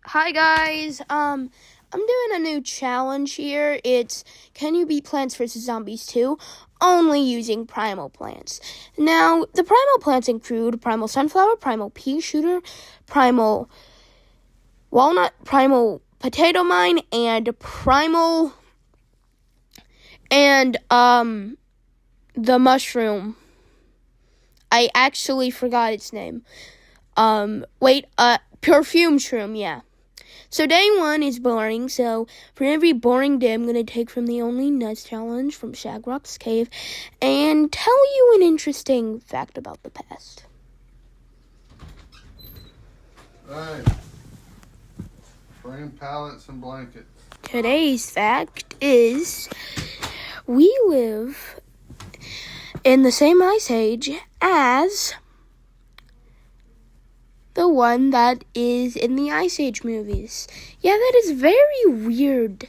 Hi guys. I'm doing a new challenge here. It's Can You Beat Plants vs. Zombies 2 only using primal plants. Now, the primal plants include primal sunflower, primal pea shooter, primal walnut, primal potato mine, and the mushroom. I actually forgot its name. Perfume shroom, yeah. So day 1 is boring, so for every boring day, I'm going to take from the Only Nuts Challenge from Shagrock's Cave and tell you an interesting fact about the past. Right. Frame pallets and blankets. Today's fact is we live in the same ice age as the one that is in the Ice Age movies. Yeah, that is very weird.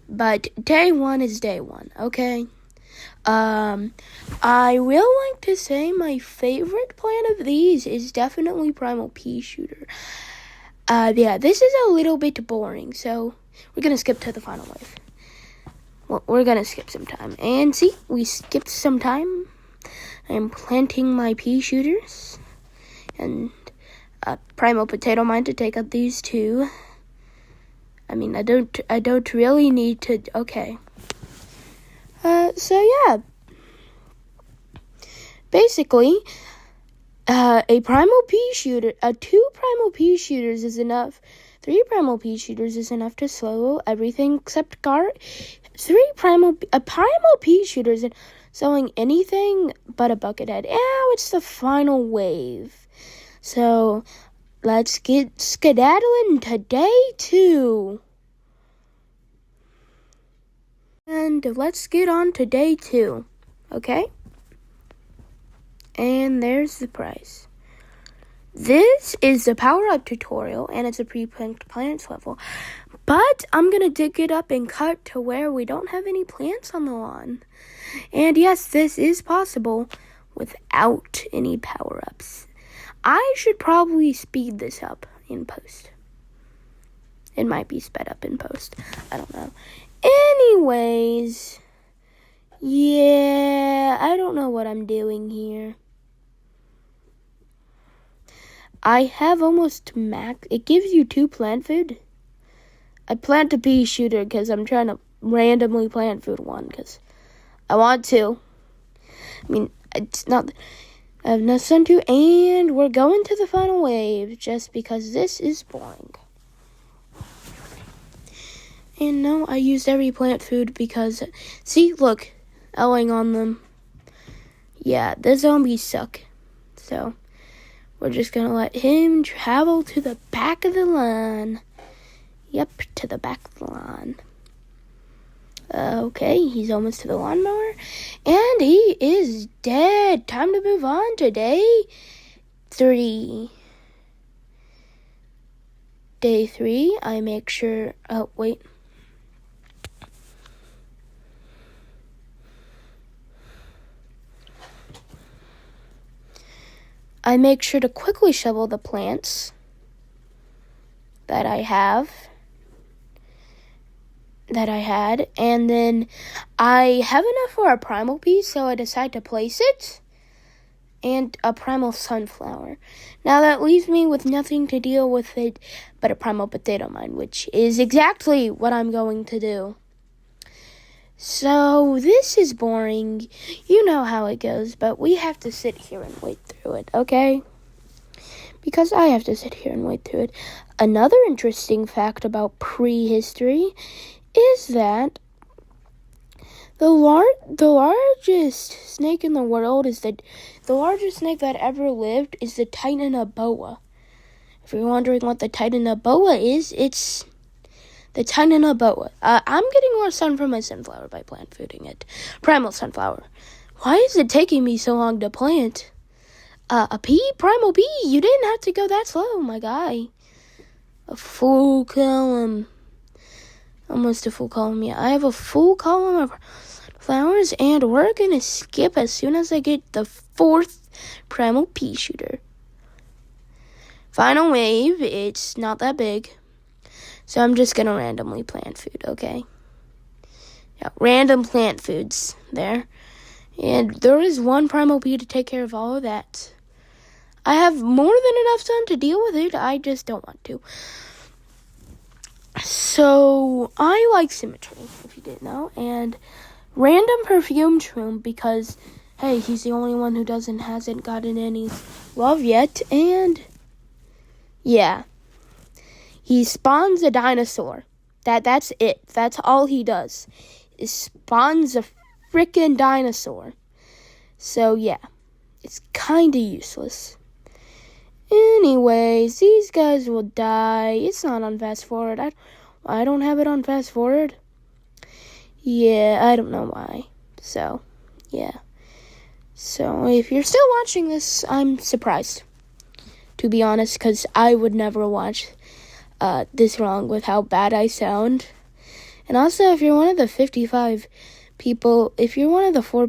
But day 1 is day 1, okay? I will like to say my favorite plant of these is definitely primal pea shooter. This is a little bit boring, so we're gonna skip to the final wave. Well, we're gonna skip some time. And see, we skipped some time. I'm planting my pea shooters. And primal potato mine to take out these two. I mean, I don't really need to. Okay. Basically, a primal pea shooter, 2 primal pea shooters is enough. 3 primal pea shooters is enough to slow everything except a primal pea shooters and slowing anything but a bucket head. Ow, it's the final wave. So, let's get skedaddling to day 2. And let's get on to day 2, okay? And there's the prize. This is the power-up tutorial, and it's a pre-planked plants level. But I'm going to dig it up and cut to where we don't have any plants on the lawn. And yes, this is possible without any power-ups. I should probably speed this up in post. It might be sped up in post. I don't know. Anyways, yeah, I don't know what I'm doing here. I have almost max. It gives you 2 plant food. I plant a pea shooter because I'm trying to randomly plant food one because I want to. I mean, it's not. I have no sun to, and we're going to the final wave just because this is boring. And no, I used every plant food because, see, look, Elling on them. Yeah, the zombies suck. So, we're just going to let him travel to the back of the line. Yep, to the back of the line. Okay, he's almost to the lawnmower. And he is dead. Time to move on to day 3. Day 3, I make sure... Oh, wait. I make sure to quickly shovel the plants that I had, and then I have enough for a primal piece, so I decide to place it, and a primal sunflower. Now that leaves me with nothing to deal with it but a primal potato mine, which is exactly what I'm going to do. So, this is boring. You know how it goes, but we have to sit here and wait through it, okay? Because I have to sit here and wait through it. Another interesting fact about prehistory is that the largest snake in the world the largest snake that ever lived is the Titanoboa. If you're wondering what the Titanoboa is, it's the Titanoboa. I'm getting more sun from my sunflower by plant fooding it. Primal sunflower. Why is it taking me so long to plant? Primal pea. You didn't have to go that slow, my guy. A full column. Almost a full column, yeah. I have a full column of flowers, and we're gonna skip as soon as I get the 4th primal pea shooter. final wave, it's not that big. So I'm just going to randomly plant food, okay? Yeah, random plant foods there. And there is one primal bee to take care of all of that. I have more than enough time to deal with it. I just don't want to. So, I like symmetry, if you didn't know. And random perfume shroom because, hey, he's the only one who hasn't gotten any love yet. And, yeah. He spawns a dinosaur. That's it. That's all he does. Is spawns a freaking dinosaur. So, yeah. It's kind of useless. Anyways, these guys will die. It's not on fast forward. I don't have it on fast forward. Yeah, I don't know why. So, yeah. So, if you're still watching this, I'm surprised. To be honest, because I would never watch this wrong with how bad I sound. And also, if you're one of the 55 people, if you're one of the 4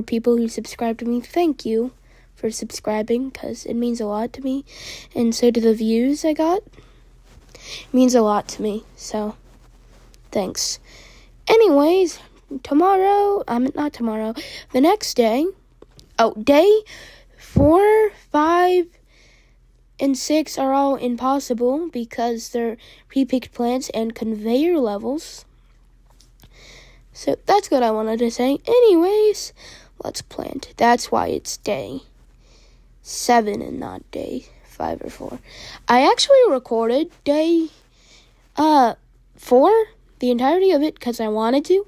people who subscribe to me, thank you for subscribing, because it means a lot to me. And so do the views I got. It means a lot to me, so thanks. Anyways, the next day, day 4, 5, and 6 are all impossible because they're pre-picked plants and conveyor levels. So that's what I wanted to say. Anyways, let's plant. That's why it's day 7 and not day 5 or 4. I actually recorded day 4, the entirety of it, because I wanted to.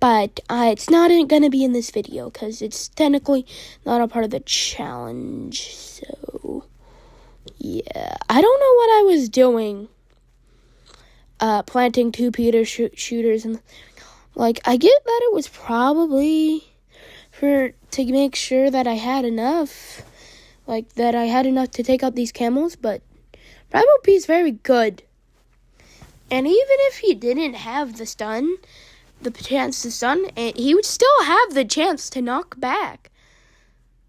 But it's not going to be in this video because it's technically not a part of the challenge. So, yeah. I don't know what I was doing. Planting 2 Peter shooters. And, I get that it was probably to make sure that I had enough. That I had enough to take out these camels. But Primal P is very good. And even if he didn't have the chance to stun, he would still have the chance to knock back.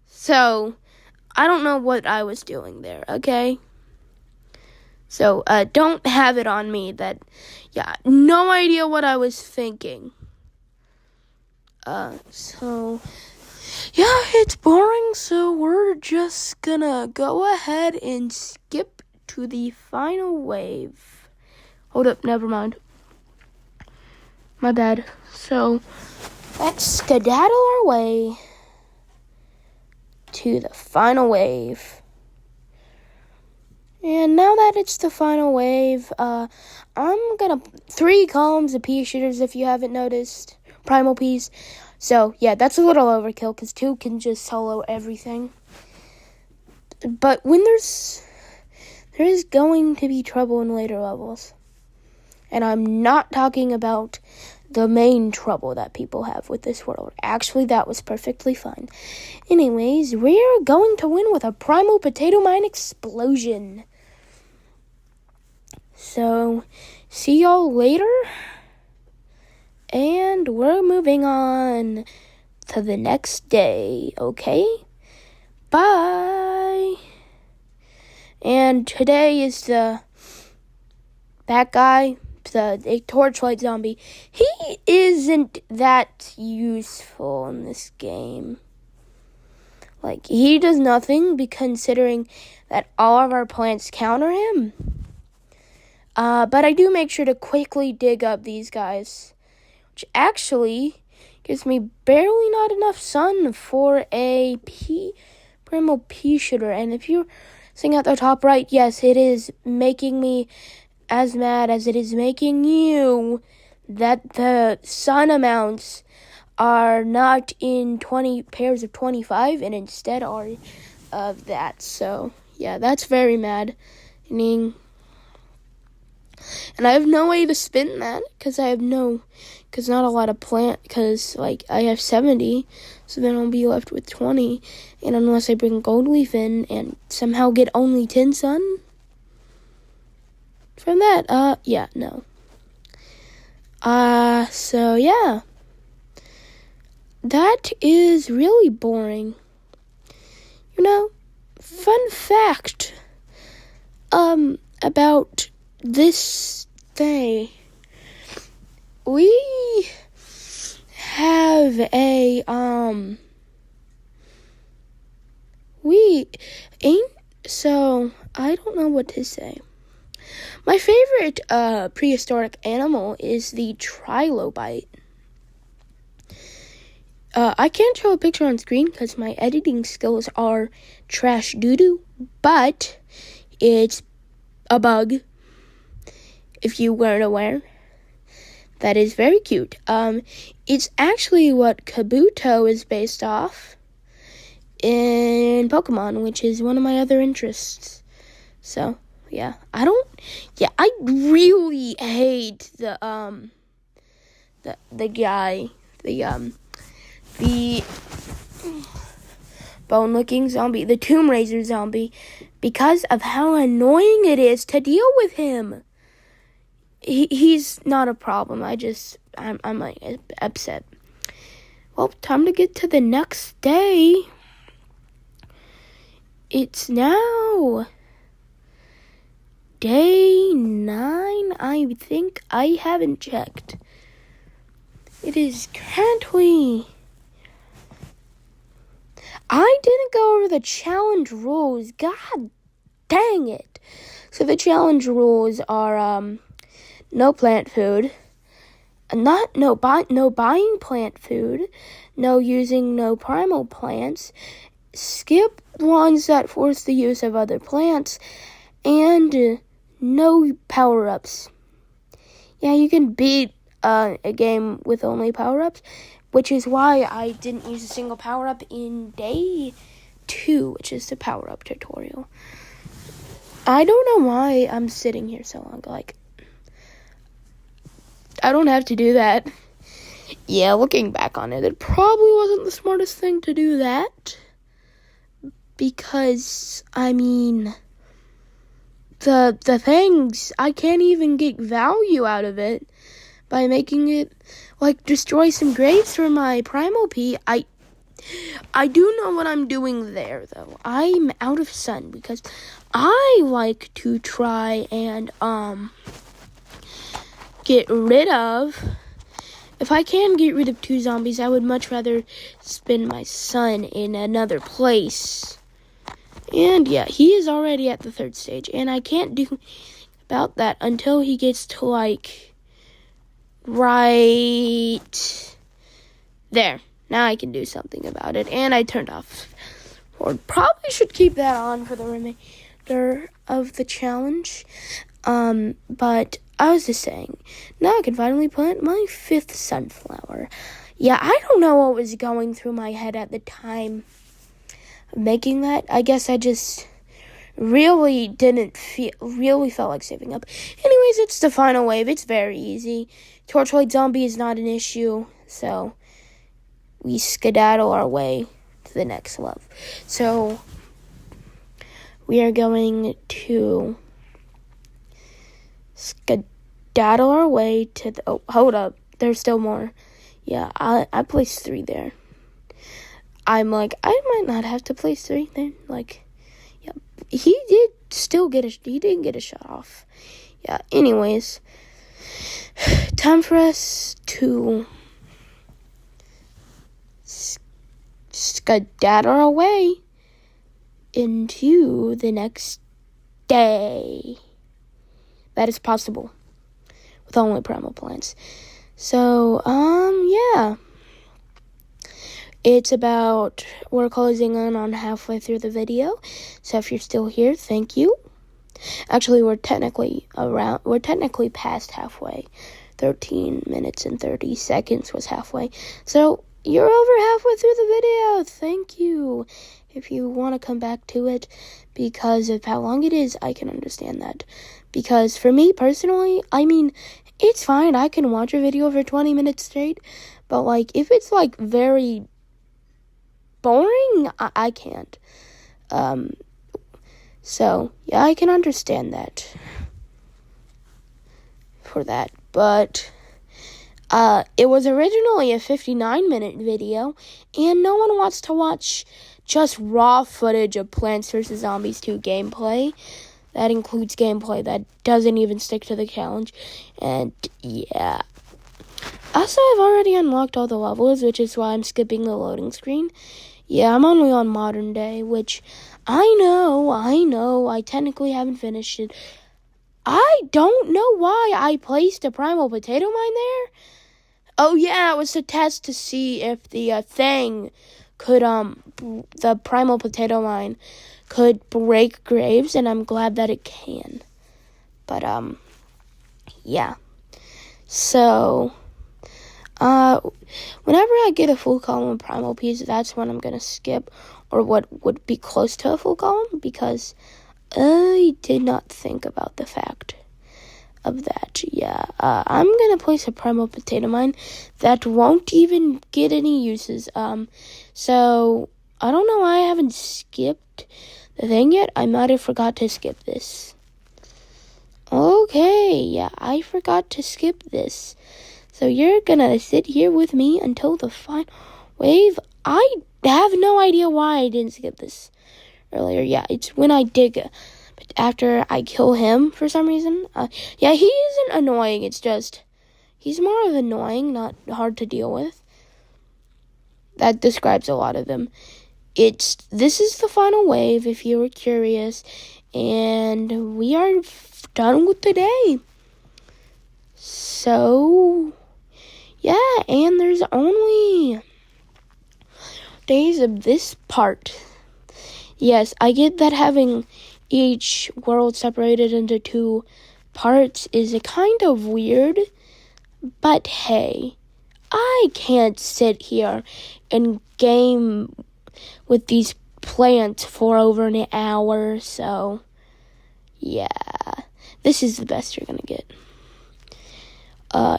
So, I don't know what I was doing there, okay? So, don't have it on me no idea what I was thinking. It's boring, so we're just gonna go ahead and skip to the final wave. Hold up, never mind. My bad. So, let's skedaddle our way to the final wave. And now that it's the final wave, I'm gonna 3 columns of pea shooters if you haven't noticed. Primal peas. So, yeah, that's a little overkill because 2 can just solo everything. But when there is going to be trouble in later levels. And I'm not talking about the main trouble that people have with this world. Actually, that was perfectly fine. Anyways, we're going to win with a primal potato mine explosion. So, see y'all later. And we're moving on to the next day, okay? Bye. And today is that guy, the torchlight zombie. He isn't that useful in this game. He does nothing, considering that all of our plants counter him. But I do make sure to quickly dig up these guys, which actually gives me barely not enough sun for a primal pea shooter. And if you're seeing at the top right, yes, it is making me as mad as it is making you that the sun amounts are not in 20 pairs of 25 and instead are of that. So, yeah, that's very maddening. And I have no way to spin that because not a lot of because I have 70, so then I'll be left with 20. And unless I bring gold leaf in and somehow get only 10 sun from that, no. So yeah. That is really boring. fun fact, about this day. We have a, we ain't, so I don't know what to say. My favorite, prehistoric animal is the trilobite. I can't show a picture on screen because my editing skills are trash doo-doo, but it's a bug, if you weren't aware. That is very cute. It's actually what Kabuto is based off in Pokemon, which is one of my other interests. So, yeah. I really hate the guy, the bone-looking zombie, the Tomb Raider zombie, because of how annoying it is to deal with him. He's not a problem. I'm like upset. Well, time to get to the next day. It's now day 9, I think. I haven't checked. It is currently... I didn't go over the challenge rules. God dang it. So the challenge rules are, no plant food, no buying plant food, no using no primal plants, skip ones that force the use of other plants, and no power-ups. Yeah, you can beat a game with only power-ups, which is why I didn't use a single power-up in day 2, which is the power-up tutorial. I don't know why I'm sitting here so long, I don't have to do that. Yeah, looking back on it, it probably wasn't the smartest thing to do that. Because, I mean, the things, I can't even get value out of it by making it, destroy some graves for my primal P. I do know what I'm doing there, though. I'm out of sun because I like to try and, get rid of... If I can get rid of 2 zombies, I would much rather spend my sun in another place. And yeah, he is already at the 3rd stage, and I can't do about that until he gets to, right there. Now I can do something about it, and I turned off. Or probably should keep that on for the remainder of the challenge. But I was just saying, now I can finally plant my 5th sunflower. Yeah, I don't know what was going through my head at the time of making that. I guess I just really felt like saving up. Anyways, it's the final wave. It's very easy. Torchlight zombie is not an issue, so we skedaddle our way to the next level. So we are going to skedaddle our way to the... Oh, hold up. There's still more. Yeah, I placed 3 there. I'm like, I might not have to place 3 there. Yeah, he didn't get a shot off. Yeah, anyways. Time for us to skedaddle our way into the next day. That is possible with only primal plants. So, yeah. We're closing in on halfway through the video. So if you're still here, thank you. Actually, we're technically past halfway. 13 minutes and 30 seconds was halfway. So you're over halfway through the video. Thank you. If you want to come back to it because of how long it is, I can understand that. Because for me personally, I mean, it's fine. I can watch a video for 20 minutes straight. But if it's very boring, I can't. So yeah, I can understand that for that. But it was originally a 59-minute video, and no one wants to watch just raw footage of Plants vs. Zombies 2 gameplay. That includes gameplay that doesn't even stick to the challenge. And yeah. Also, I've already unlocked all the levels, which is why I'm skipping the loading screen. Yeah, I'm only on modern day, which I know, I technically haven't finished it. I don't know why I placed a primal potato mine there. Oh yeah, it was a test to see if the thing could, the primal potato mine could break graves, and I'm glad that it can. But, yeah. So, whenever I get a full column of primal piece, that's when I'm gonna skip, or what would be close to a full column, because I did not think about the fact of that. Yeah, I'm gonna place a primal potato mine that won't even get any uses. So I don't know why I haven't skipped the thing yet. I might have forgot to skip this. Okay, yeah, I forgot to skip this. So you're gonna sit here with me until the final wave. I have no idea why I didn't skip this earlier. Yeah, it's when I dig after I kill him for some reason. Yeah, he isn't annoying. It's just he's more of annoying, not hard to deal with. That describes a lot of them. This is the final wave, if you were curious, and we are done with the day. So, yeah, and there's only days of this part. Yes, I get that having each world separated into 2 parts is a kind of weird, but hey, I can't sit here and game with these plants for over an hour, so yeah, this is the best you're gonna get.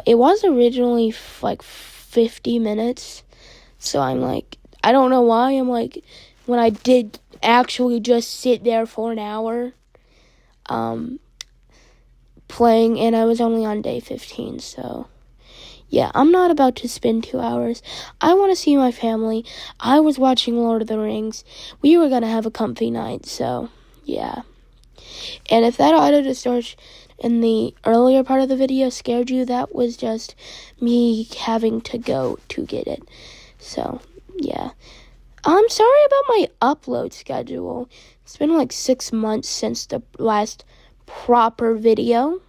It was originally like 50 minutes, so I'm like, I don't know why, I'm like, when I did actually just sit there for an hour, playing, and I was only on day 15, so yeah, I'm not about to spend 2 hours. I want to see my family. I was watching Lord of the Rings. We were gonna have a comfy night, so yeah. And if that auto distortion in the earlier part of the video scared you, that was just me having to go to get it. So yeah. I'm sorry about my upload schedule. It's been like 6 months since the last proper video,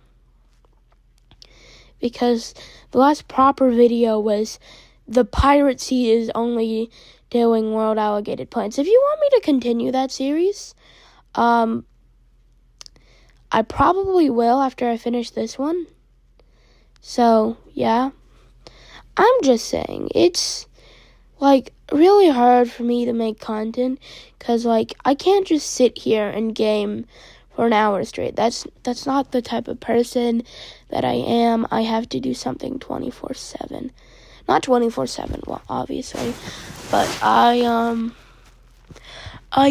because the last proper video was the Pirate Sea is only doing World Alligated Plants. If you want me to continue that series, I probably will after I finish this one. So, yeah. I'm just saying, it's like really hard for me to make content, because like I can't just sit here and game for an hour straight. That's not the type of person that I am. I have to do something 24/7. Not 24/7, well, obviously, but I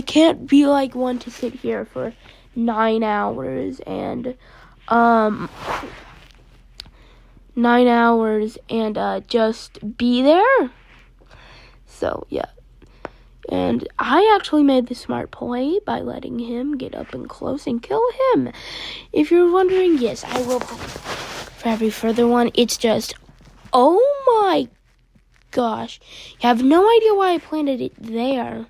can't be like one to sit here for 9 hours and 9 hours and just be there. So yeah. And I actually made the smart play by letting him get up and close and kill him. If you're wondering, yes, I will. For every further one, it's just, oh my gosh. You have no idea why I planted it there.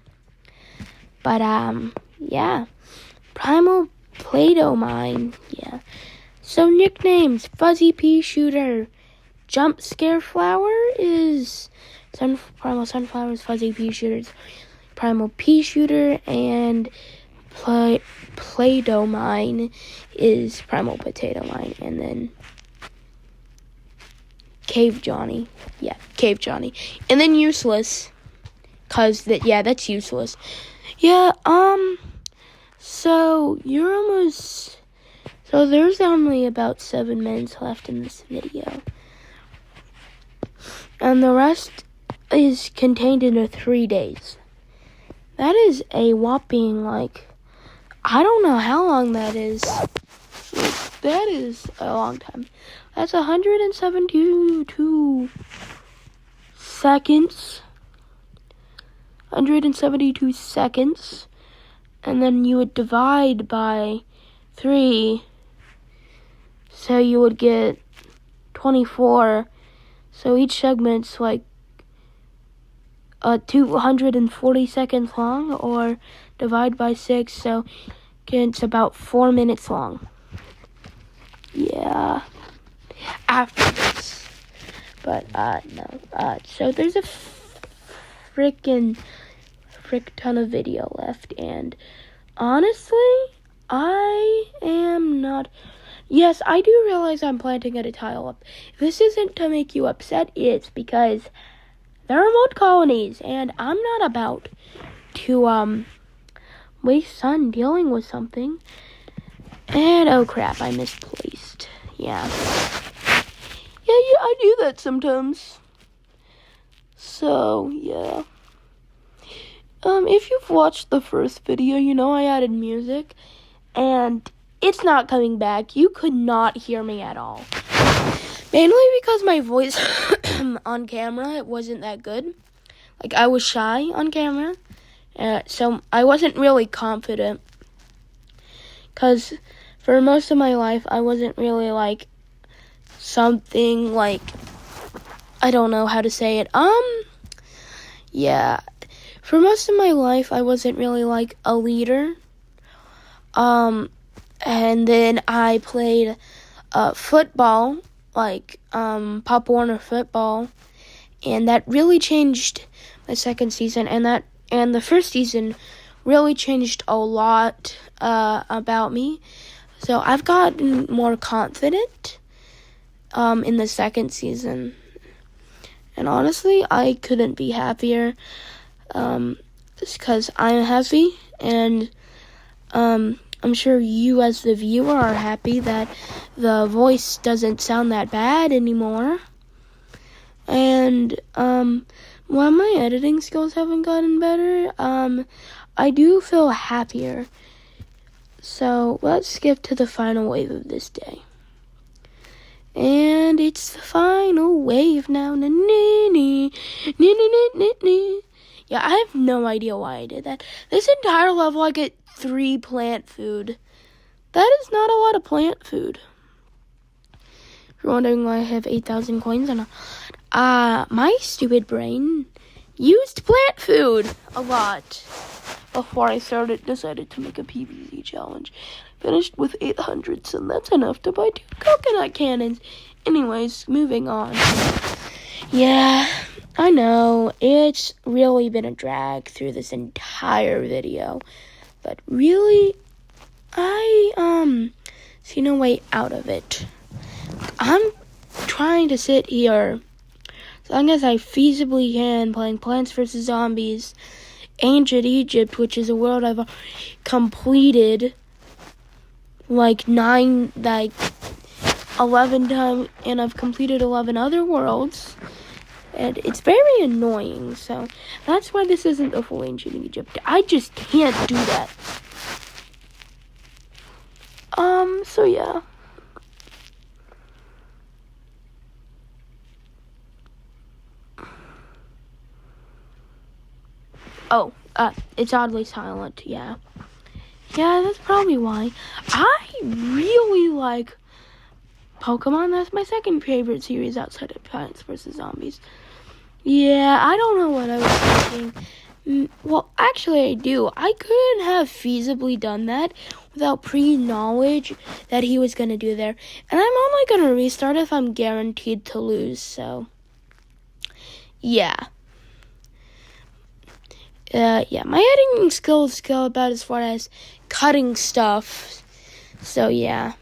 But, yeah. Primal Play-Doh mine, yeah. So nicknames, Fuzzy Pea Shooter. Jump Scare Flower is Primal Sunflowers, Fuzzy Pea Shooters. Primal Pea Shooter, and Play-Doh mine is Primal Potato mine, and then Cave Johnny. Yeah, Cave Johnny. And then Useless, cause that's useless. Yeah, so there's only about 7 minutes left in this video. And the rest is contained into 3 days. That is a whopping, like, I don't know how long that is. That is a long time. That's 172 seconds. 172 seconds, and then you would divide by 3, so you would get 24. So each segment's like 240 seconds long, or divide by 6, so it's about 4 minutes long. Yeah, after this. But, no. So there's a frick ton of video left, and honestly, I am not... Yes, I do realize I'm planting at a tile up. This isn't to make you upset, it's because there are mold colonies, and I'm not about to, waste sun dealing with something. And, oh crap, I misplaced. Yeah, I do that sometimes. So, yeah. If you've watched the first video, you know I added music, and it's not coming back. You could not hear me at all. Mainly because my voice on camera, it wasn't that good. Like, I was shy on camera, so I wasn't really confident. Because for most of my life, I wasn't really, like, something, like, I don't know how to say it. Yeah. For most of my life, I wasn't really, like, a leader. And then I played football, like Pop Warner football, and that really changed my second season, and the first season really changed a lot about me. So I've gotten more confident in the second season, and honestly, I couldn't be happier. Because I'm happy, and I'm sure you as the viewer are happy that the voice doesn't sound that bad anymore. And while my editing skills haven't gotten better, I do feel happier. So let's skip to the final wave of this day. And it's the final wave now. Yeah, I have no idea why I did that. This entire level, I get 3 plant food. That is not a lot of plant food. If you're wondering why I have 8,000 coins on my stupid brain used plant food a lot before I decided to make a PvZ challenge. Finished with 800s, and that's enough to buy 2 coconut cannons. Anyways, moving on. Yeah, I know, it's really been a drag through this entire video, but really, I, see no way out of it. I'm trying to sit here as long as I feasibly can, playing Plants vs. Zombies, Ancient Egypt, which is a world I've completed, 11 times, and I've completed 11 other worlds. And it's very annoying, so that's why this isn't the full Ancient Egypt. I just can't do that. So yeah. Oh, it's oddly silent, yeah. Yeah, that's probably why. I really like Pokemon. That's my second favorite series outside of Plants vs. Zombies. Yeah, I don't know what I was thinking. Well, actually I do. I couldn't have feasibly done that without pre-knowledge that he was going to do there. And I'm only going to restart if I'm guaranteed to lose, so yeah. Yeah, my editing skills go about as far as cutting stuff. So, yeah.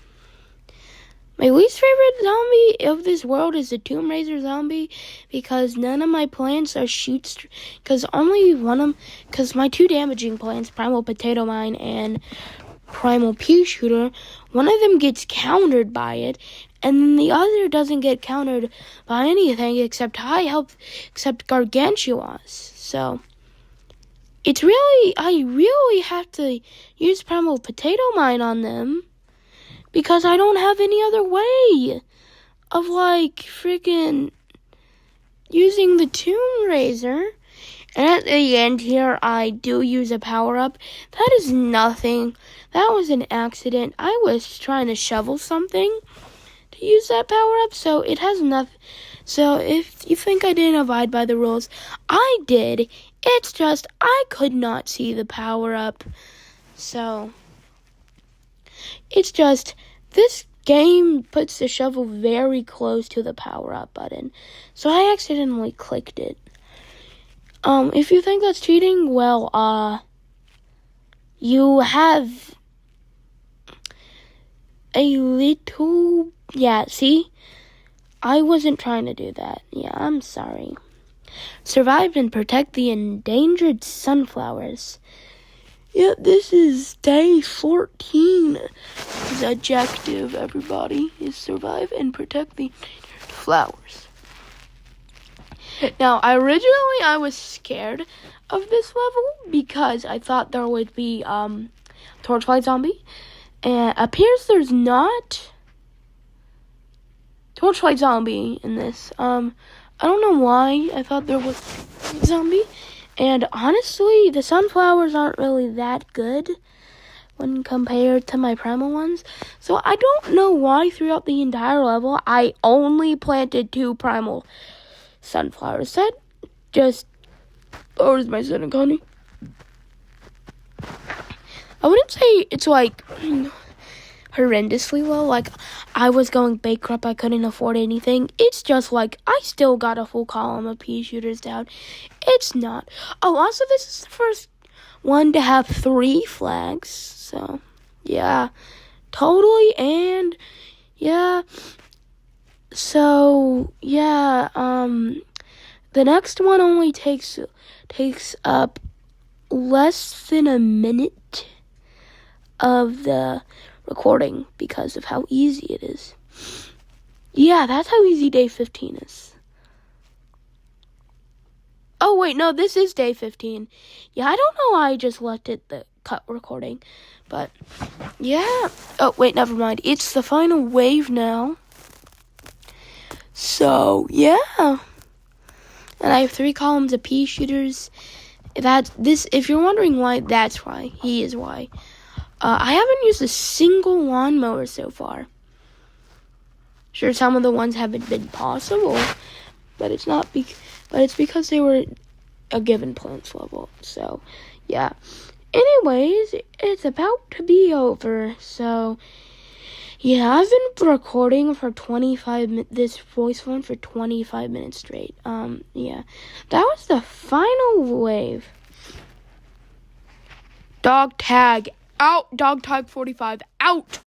My least favorite zombie of this world is the Tomb Raider zombie, because none of my plants are because my 2 damaging plants, Primal Potato Mine and Primal Pea Shooter, one of them gets countered by it, and then the other doesn't get countered by anything except Gargantuas. So I really have to use Primal Potato Mine on them, because I don't have any other way of, freaking using the Tomb Raider. And at the end here, I do use a power-up. That is nothing. That was an accident. I was trying to shovel something to use that power-up, so it has nothing. So if you think I didn't abide by the rules, I did. It's just I could not see the power-up. So it's just this game puts the shovel very close to the power-up button. So I accidentally clicked it. If you think that's cheating, well, you have a little, see? I wasn't trying to do that. Yeah, I'm sorry. Survive and protect the endangered sunflowers. Yeah, this is day 14. His objective, everybody, is survive and protect the endangered flowers. Now, originally I was scared of this level because I thought there would be torchlight zombie, and appears there's not torchlight zombie in this. I don't know why I thought there was zombie, and honestly, the sunflowers aren't really that good when compared to my primal ones. So I don't know why throughout the entire level I only planted 2 primal sunflowers. That just, where's my son and Connie? I wouldn't say it's like horrendously low, like I was going bankrupt, I couldn't afford anything. It's just like I still got a full column of pea shooters down. It's not. Oh, also this is the first one to have 3 flags. So yeah, totally. And yeah, so yeah, the next one only takes up less than a minute of the recording because of how easy it is. Yeah, that's how easy day 15 is. Oh wait, no, this is day 15. Yeah, I don't know why I just left it the cut recording, but yeah. Oh wait, never mind. It's the final wave now. So yeah, and I have 3 columns of pea shooters. If you're wondering why, that's why. He is why. I haven't used a single lawnmower so far. Sure, some of the ones haven't been possible, but it's not but it's because they were a given plants level. So yeah. Anyways, it's about to be over. So yeah, I've been recording for 25 minutes, this voice one for 25 minutes straight. Yeah. That was the final wave. Dog tag out. Dog tag 45 out.